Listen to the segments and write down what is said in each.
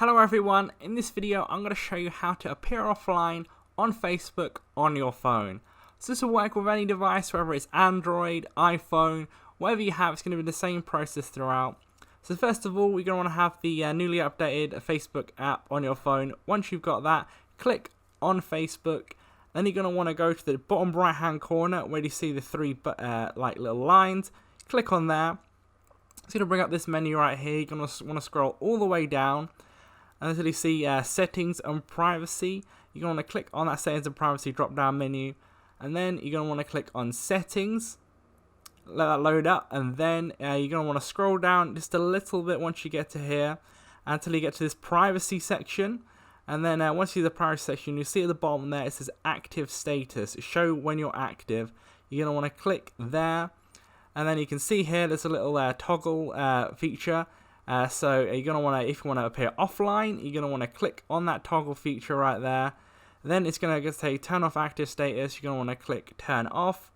Hello everyone, in this video I'm going to show you how to appear offline on Facebook on your phone. So this will work with any device, whether it's Android, iPhone, whatever you have, it's going to be the same process throughout. So first of all, you're going to want to have the newly updated Facebook app on your phone. Once you've got that, click on Facebook. Then you're going to want to go to the bottom right hand corner where you see the three like little lines. Click on there. It's going to bring up this menu right here. You're going to want to scroll all the way down until you see settings and privacy. You're going to want to click on that settings and privacy drop down menu, and then you're going to want to click on settings. Let that load up, and then you're going to want to scroll down just a little bit once you get to here until you get to this privacy section. And then once you see the privacy section, you see at the bottom there it says active status, show when you're active. You're going to want to click there, and then you can see here there's a little toggle feature. So you're going to want to, if you want to appear offline, you're going to want to click on that toggle feature right there. Then it's going to say turn off active status. You're going to want to click turn off.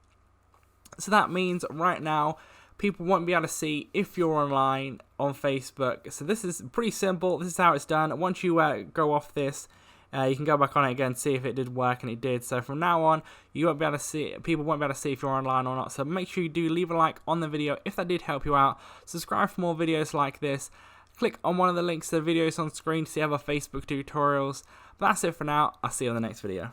So that means right now people won't be able to see if you're online on Facebook. So this is pretty simple. This is how it's done. Once you go off this, you can go back on it again, see if it did work, and it did. So from now on, you won't be able to see. People won't be able to see if you're online or not. So make sure you do leave a like on the video if that did help you out. Subscribe for more videos like this. Click on one of the links to the videos on screen to see other Facebook tutorials. But that's it for now. I'll see you on the next video.